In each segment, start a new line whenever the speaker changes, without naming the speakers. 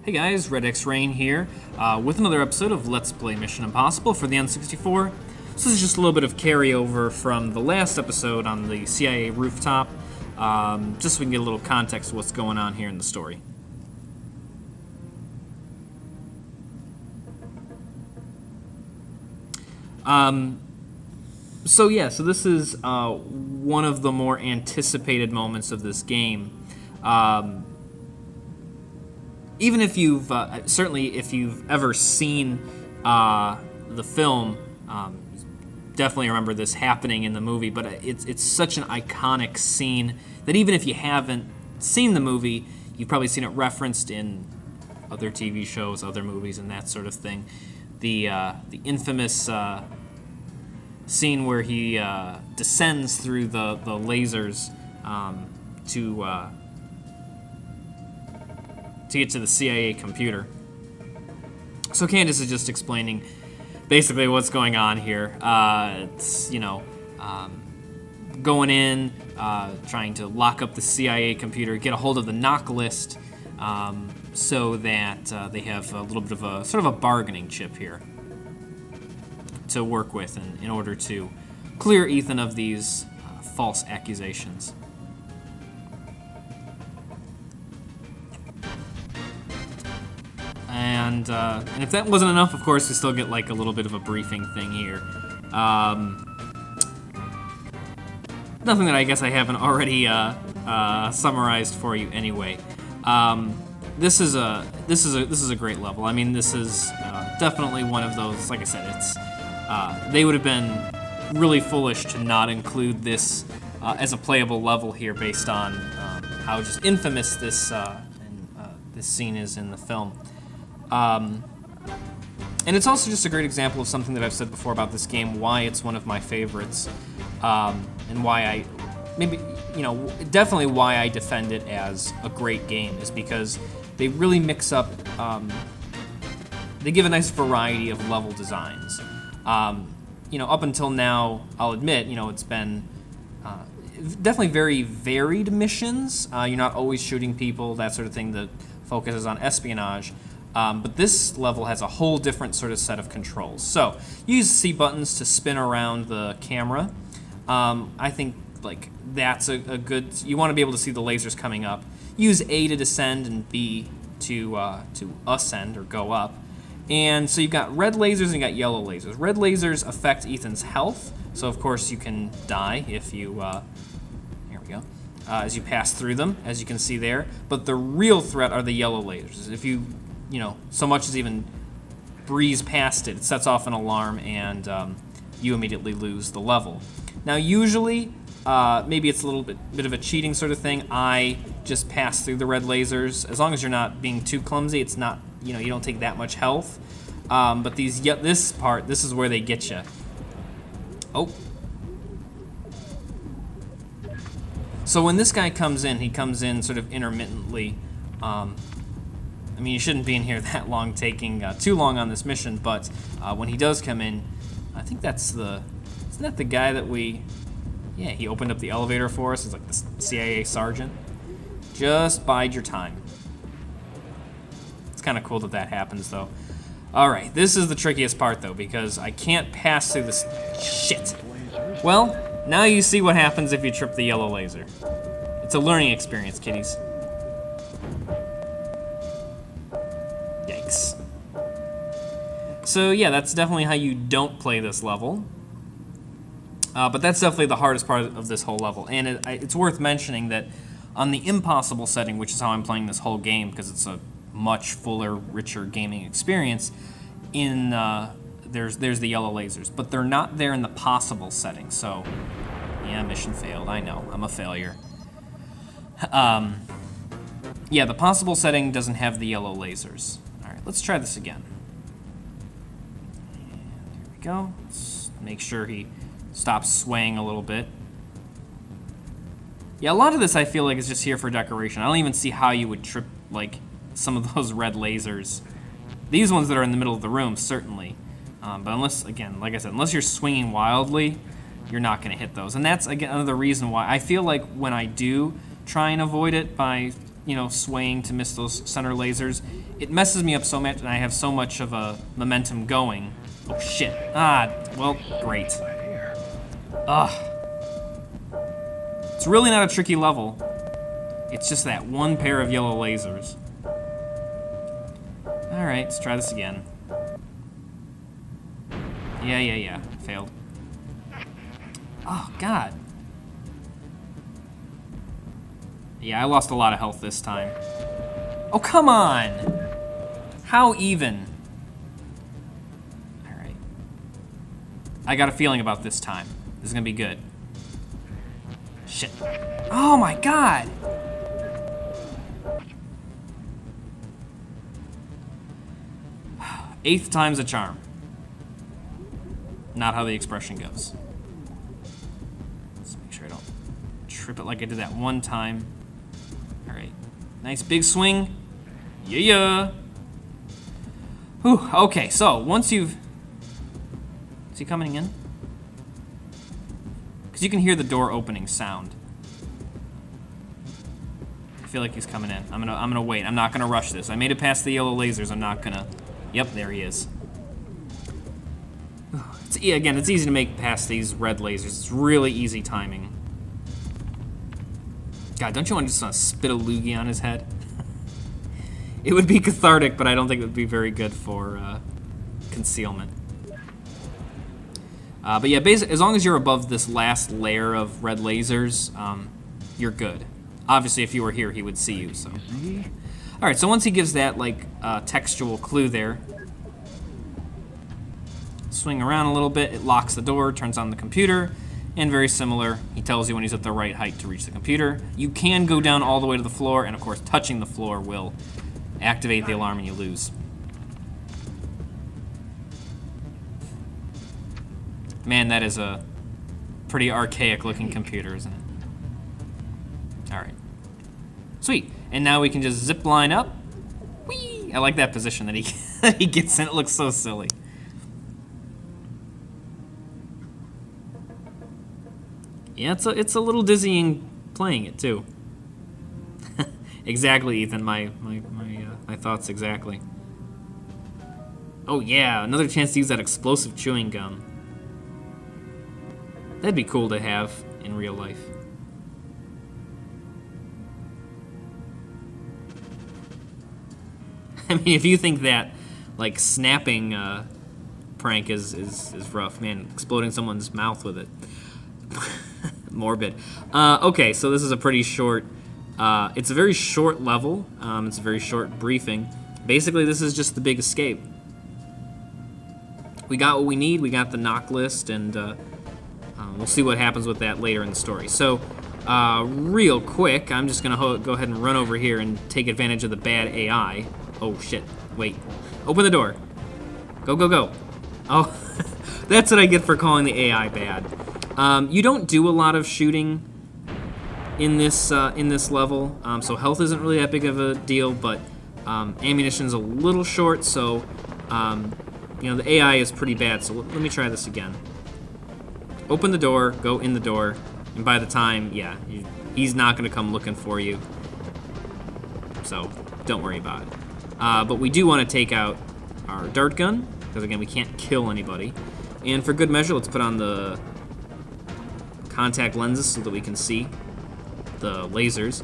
Hey guys, Red X Rain here, with another episode of Let's Play Mission Impossible for the N64. So this is just a little bit of carryover from the last episode on the CIA rooftop, just so we can get a little context of what's going on here in the story. So this is one of the more anticipated moments of this game. Even if you've certainly if you've ever seen the film, definitely remember this happening in the movie. But it's such an iconic scene that even if you haven't seen the movie, you've probably seen it referenced in other TV shows, other movies, and that sort of thing. The infamous scene where he descends through the lasers to get to the CIA computer. So Candace is just explaining basically what's going on here. It's, going in, trying to lock up the CIA computer, get a hold of the knock list, so that they have a little bit of a sort of a bargaining chip here to work with in order to clear Ethan of these false accusations. And if that wasn't enough, of course, we still get like a little bit of a briefing thing here. Nothing that I guess I haven't already summarized for you anyway. This is a great level. I mean, this is definitely one of those. Like I said, it's they would have been really foolish to not include this as a playable level here, based on how just infamous this this scene is in the film. And it's also just a great example of something that I've said before about this game, why it's one of my favorites, and why definitely why I defend it as a great game, is because they really mix up, they give a nice variety of level designs. Up until now, I'll admit, it's been definitely very varied missions. You're not always shooting people, that sort of thing. The focus is on espionage. But this level has a whole different sort of set of controls. So, use C buttons to spin around the camera. I think that's a good. You want to be able to see the lasers coming up. Use A to descend and B to ascend or go up. And so you've got red lasers and you got yellow lasers. Red lasers affect Ethan's health, so of course you can die if you. Here we go. As you pass through them, as you can see there. But the real threat are the yellow lasers. If you so much as even breeze past it, it sets off an alarm, and you immediately lose the level. Now, usually, maybe it's a little bit of a cheating sort of thing. I just pass through the red lasers. As long as you're not being too clumsy, it's not, you don't take that much health. But this is where they get you. Oh. So when this guy comes in, he comes in sort of intermittently. I mean, you shouldn't be in here that long, taking too long on this mission, but when he does come in, I think isn't that the guy that he opened up the elevator for us. It's like the CIA sergeant. Just bide your time. It's kind of cool that happens, though. All right, this is the trickiest part, though, because I can't pass through this shit. Well, now you see what happens if you trip the yellow laser. It's a learning experience, kiddies. So yeah, that's definitely how you don't play this level. But that's definitely the hardest part of this whole level. And it's worth mentioning that on the impossible setting, which is how I'm playing this whole game, because it's a much fuller, richer gaming experience, there's the yellow lasers. But they're not there in the possible setting. So yeah, mission failed. I know, I'm a failure. Yeah, the possible setting doesn't have the yellow lasers. All right, let's try this again. Go. Let's make sure he stops swaying a little bit. Yeah, a lot of this I feel like is just here for decoration. I don't even see how you would trip some of those red lasers. These ones that are in the middle of the room, certainly. But unless, again, like I said, unless you're swinging wildly, you're not going to hit those. And that's, again, another reason why I feel like when I do try and avoid it by you know, swaying to miss those center lasers. It messes me up so much, and I have so much of a momentum going. Oh, shit. Ah, well, great. Ugh. It's really not a tricky level. It's just that one pair of yellow lasers. Alright, let's try this again. Yeah. Failed. Oh, God. Yeah, I lost a lot of health this time. Oh, come on! How even? Alright. I got a feeling about this time. This is gonna be good. Shit. Oh my God! Eighth time's a charm. Not how the expression goes. Let's make sure I don't trip it like I did that one time. Alright. Nice big swing. Yeah. Whew. Okay, so once you've... Is he coming in? Because you can hear the door opening sound. I feel like he's coming in. I'm gonna wait. I'm not gonna rush this. I made it past the yellow lasers. I'm not gonna... Yep, there he is. Again, it's easy to make past these red lasers. It's really easy timing. God, don't you want to just spit a loogie on his head? It would be cathartic, but I don't think it would be very good for concealment. But yeah, basically, as long as you're above this last layer of red lasers, you're good. Obviously, if you were here, he would see you, so. All right, so once he gives that, like, textual clue there, swing around a little bit, it locks the door, turns on the computer, and very similar, he tells you when he's at the right height to reach the computer. You can go down all the way to the floor, and of course, touching the floor will activate the alarm and you lose. Man, that is a pretty archaic looking computer, isn't it? All right. Sweet. And now we can just zip line up. Whee! I like that position that he gets in. It looks so silly. Yeah, it's a little dizzying playing it too. Exactly, Ethan. My thoughts exactly. Oh yeah, another chance to use that explosive chewing gum. That'd be cool to have in real life. I mean, if you think that, like, snapping prank is rough, man, exploding someone's mouth with it. Morbid. Okay, so this is a pretty short, it's a very short level. It's a very short briefing. Basically, this is just the big escape. We got what we need. We got the knock list, and we'll see what happens with that later in the story. So, real quick, I'm just going to go ahead and run over here and take advantage of the bad AI. Oh, shit. Wait. Open the door. Go, go, go. Oh, that's what I get for calling the AI bad. You don't do a lot of shooting in this level, so health isn't really that big of a deal, but ammunition's a little short, so you know, the AI is pretty bad, so let me try this again. Open the door, go in the door, and by the time, yeah, he's not going to come looking for you, so don't worry about it. But we do want to take out our dart gun, because again, we can't kill anybody. And for good measure, let's put on the contact lenses so that we can see the lasers.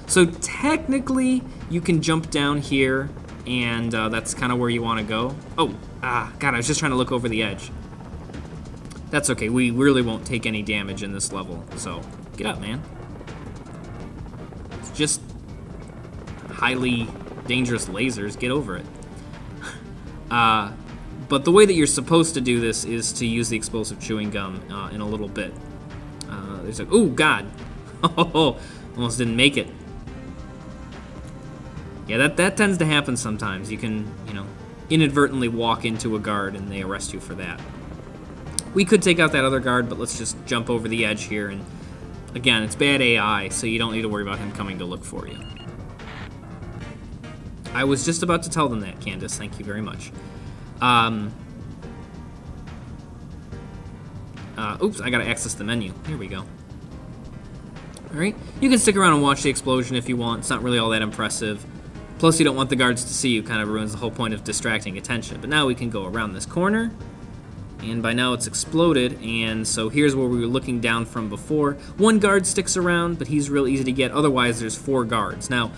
So technically, you can jump down here, and that's kind of where you want to go. Oh, God, I was just trying to look over the edge. That's okay, we really won't take any damage in this level, so get up, man. It's just highly dangerous lasers, get over it. But the way that you're supposed to do this is to use the explosive chewing gum in a little bit. There's like, oh God, oh, almost didn't make it. Yeah, that tends to happen sometimes. You can, you know, inadvertently walk into a guard and they arrest you for that. We could take out that other guard, but let's just jump over the edge here. And again, it's bad AI, so you don't need to worry about him coming to look for you. I was just about to tell them that, Candace. Thank you very much. Oops, I gotta access the menu. Here we go. All right, you can stick around and watch the explosion if you want. It's not really all that impressive. Plus, you don't want the guards to see you. Kind of ruins the whole point of distracting attention. But now we can go around this corner. And by now it's exploded, and so here's where we were looking down from before. One guard sticks around, but he's real easy to get. Otherwise, there's 4 guards. Now,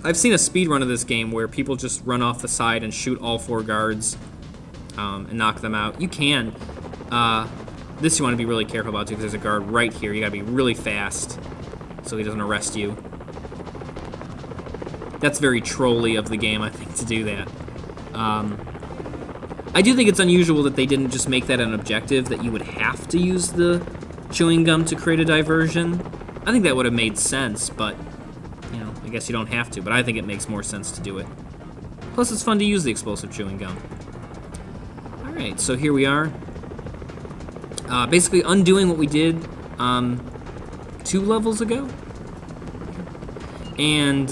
I've seen a speed run of this game where people just run off the side and shoot all 4 guards and knock them out. You can. This you want to be really careful about, too, because there's a guard right here. You got to be really fast so he doesn't arrest you. That's very trolly of the game, I think, to do that. I do think it's unusual that they didn't just make that an objective, that you would have to use the chewing gum to create a diversion. I think that would have made sense, but, you know, I guess you don't have to, but I think it makes more sense to do it. Plus, it's fun to use the explosive chewing gum. Alright, so here we are. Basically undoing what we did 2 levels ago. And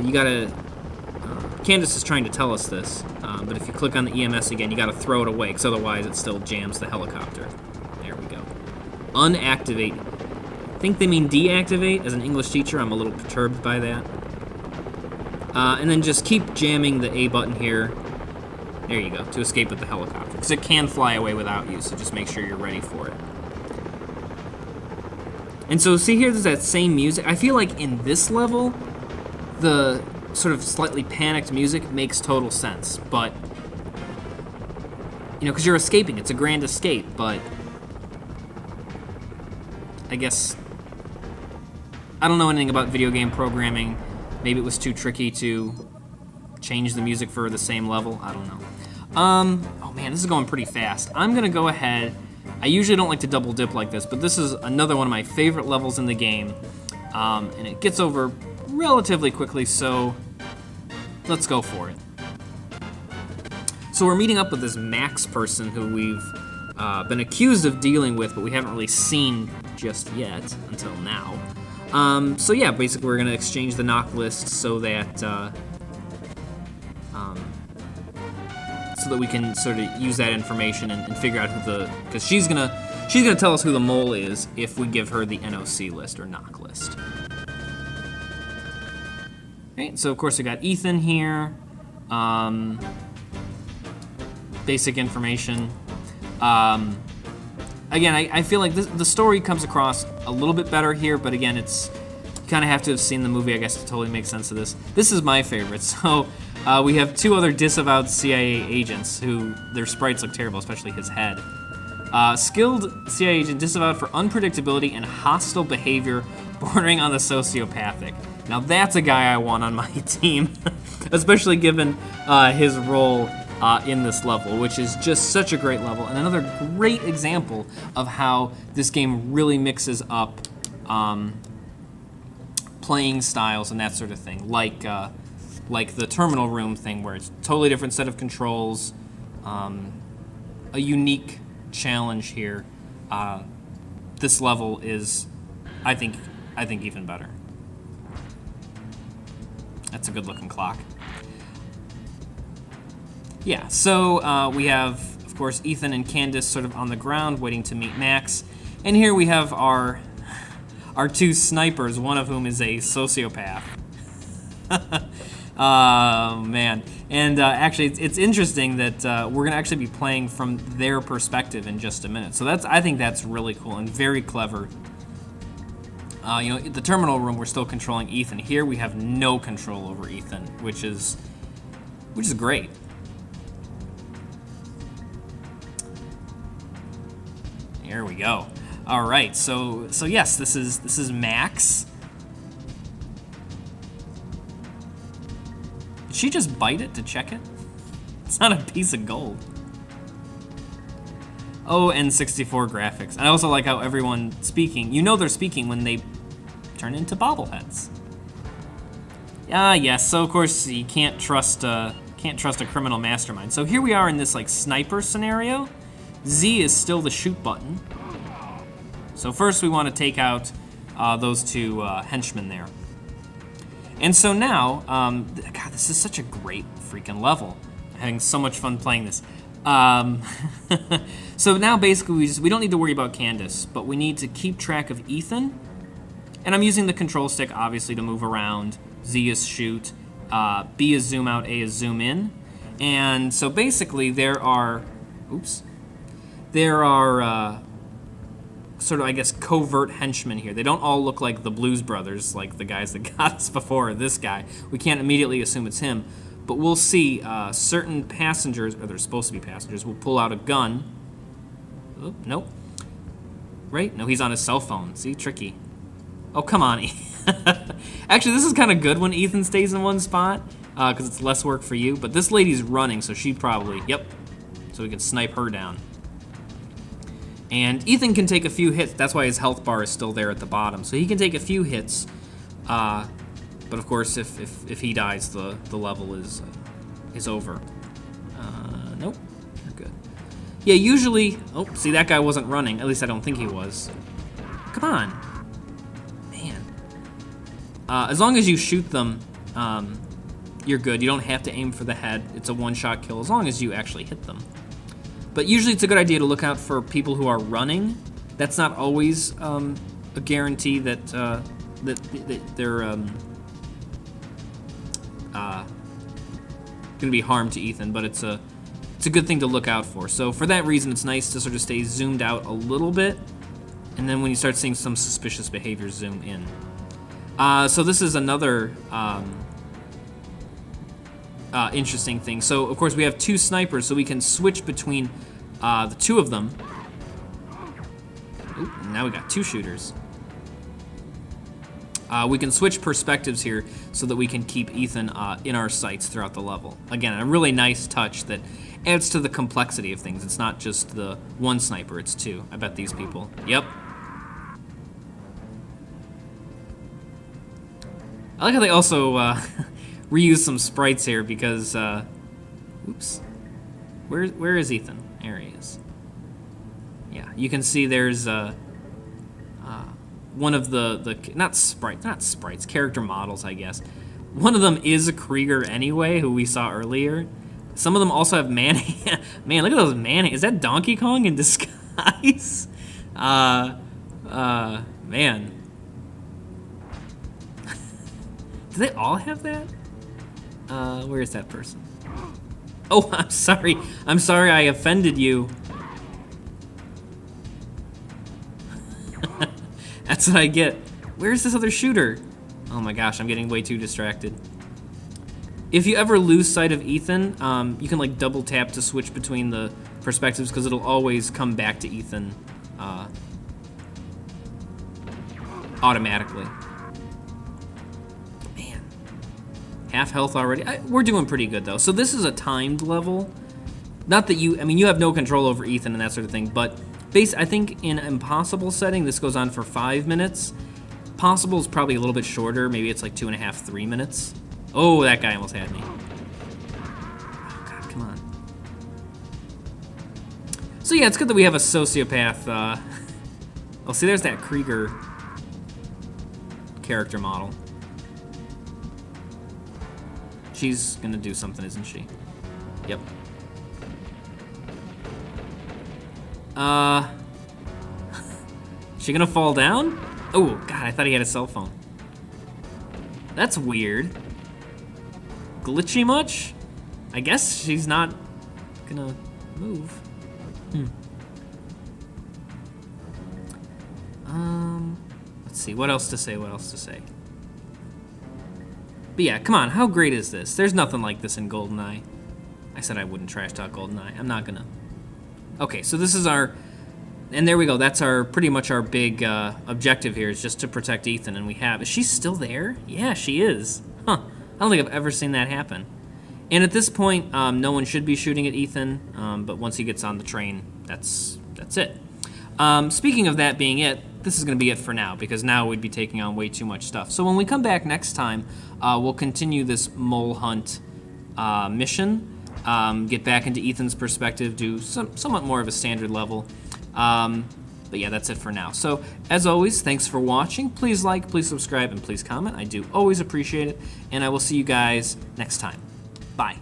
you gotta... Candace is trying to tell us this, but if you click on the EMS again, you gotta throw it away, because otherwise it still jams the helicopter. There we go. Unactivate. I think they mean deactivate. As an English teacher, I'm a little perturbed by that. And then just keep jamming the A button here. There you go, to escape with the helicopter. Because it can fly away without you, so just make sure you're ready for it. And so see here, there's that same music. I feel like in this level, the sort of slightly panicked music makes total sense, but, you know, because you're escaping, it's a grand escape, but I guess, I don't know anything about video game programming. Maybe it was too tricky to change the music for the same level, I don't know. Oh man, this is going pretty fast. I'm gonna go ahead, I usually don't like to double dip like this, but this is another one of my favorite levels in the game, and it gets over relatively quickly, so let's go for it. So we're meeting up with this Max person who we've been accused of dealing with, but we haven't really seen just yet until now. So yeah, basically we're gonna exchange the knock list so that we can sort of use that information and figure out who the, because she's gonna tell us who the mole is if we give her the NOC list or knock list. Right, so of course we got Ethan here. Basic information. Again, I feel like the story comes across a little bit better here, but again, you kind of have to have seen the movie, I guess, to totally make sense of this. This is my favorite. So we have 2 other disavowed CIA agents who their sprites look terrible, especially his head. Skilled CIA agent disavowed for unpredictability and hostile behavior bordering on the sociopathic. Now that's a guy I want on my team, especially given his role in this level, which is just such a great level, and another great example of how this game really mixes up playing styles and that sort of thing, like the terminal room thing, where it's a totally different set of controls, a unique challenge here. This level is, I think even better. That's a good-looking clock. Yeah, so we have, of course, Ethan and Candace sort of on the ground waiting to meet Max. And here we have our 2 snipers, one of whom is a sociopath. Oh, man. And actually, it's interesting that we're going to actually be playing from their perspective in just a minute. So I think that's really cool and very clever. You know, in the terminal room, we're still controlling Ethan. Here, we have no control over Ethan, which is great. Here we go. All right, so yes, this is Max. Did she just bite it to check it? It's not a piece of gold. Oh, and 64 graphics. I also like how everyone speaking, you know they're speaking when they turn into bobbleheads. Yes, so of course you can't trust a criminal mastermind. So here we are in this like sniper scenario. Z is still the shoot button. So first we want to take out those 2 henchmen there. And so now, God, this is such a great freaking level. I'm having so much fun playing this. So now basically we don't need to worry about Candace, but we need to keep track of Ethan And I'm using the control stick, obviously, to move around. Z is shoot, B is zoom out, A is zoom in. And so basically there are, sort of, I guess, covert henchmen here. They don't all look like the Blues Brothers, like the guys that got us before, or this guy. We can't immediately assume it's him. But we'll see certain passengers, or they're supposed to be passengers, will pull out a gun. Oh, nope. Right? No, he's on his cell phone. See? Tricky. Oh, come on. Actually, this is kind of good when Ethan stays in one spot, because it's less work for you. But this lady's running, so she probably... Yep. So we can snipe her down. And Ethan can take a few hits. That's why his health bar is still there at the bottom. So he can take a few hits. But of course, if he dies, the level is over. Nope. You're good. Yeah, usually... Oh, see, that guy wasn't running. At least I don't think he was. Come on. Man. As long as you shoot them, you're good. You don't have to aim for the head. It's a one-shot kill as long as you actually hit them. But usually it's a good idea to look out for people who are running. That's not always a guarantee that they're gonna be harm to Ethan, but it's a good thing to look out for. So for that reason, it's nice to sort of stay zoomed out a little bit, and then when you start seeing some suspicious behavior, zoom in. So this is another interesting thing. So of course we have two snipers, so we can switch between the two of them. Ooh, now we got two shooters. We can switch perspectives here so that we can keep Ethan in our sights throughout the level. Again, a really nice touch that adds to the complexity of things. It's not just the one sniper, it's two. I bet these people. Yep. I like how they also reuse some sprites here because, oops. Where is Ethan? There he is. Yeah, you can see there's one of the not sprites, character models, I guess. One of them is a Krieger anyway, who we saw earlier. Some of them also have man. Man, look at those man. Is that Donkey Kong in disguise? Man. Do they all have that? Where is that person? Oh, I'm sorry. I'm sorry I offended you. That's what I get. Where's this other shooter? Oh my gosh, I'm getting way too distracted. If you ever lose sight of Ethan, you can like double tap to switch between the perspectives because it'll always come back to Ethan automatically. Man, half health already. We're doing pretty good though. So this is a timed level. Not that you, I mean, you have no control over Ethan and that sort of thing, but I think in impossible setting, this goes on for 5 minutes. Possible is probably a little bit shorter. Maybe it's like 2.5, 3 minutes. Oh, that guy almost had me. Oh, God, come on. So yeah, it's good that we have a sociopath. Oh, see, there's that Krieger character model. She's gonna do something, isn't she? Yep. Is she gonna fall down? Oh, God, I thought he had a cell phone. That's weird. Glitchy much? I guess she's not gonna move. Let's see, what else to say, But yeah, come on, how great is this? There's nothing like this in GoldenEye. I said I wouldn't trash talk GoldenEye. I'm not gonna. Okay, so this is our, and there we go. That's our pretty much our big objective here is just to protect Ethan, and we have. Is she still there? Yeah, she is. Huh? I don't think I've ever seen that happen. And at this point, no one should be shooting at Ethan. But once he gets on the train, that's it. Speaking of that being it, this is going to be it for now because now we'd be taking on way too much stuff. So when we come back next time, we'll continue this mole hunt mission. Get back into Ethan's perspective, do somewhat more of a standard level. But yeah, that's it for now. So, as always, thanks for watching. Please like, please subscribe, and please comment. I do always appreciate it. And I will see you guys next time. Bye.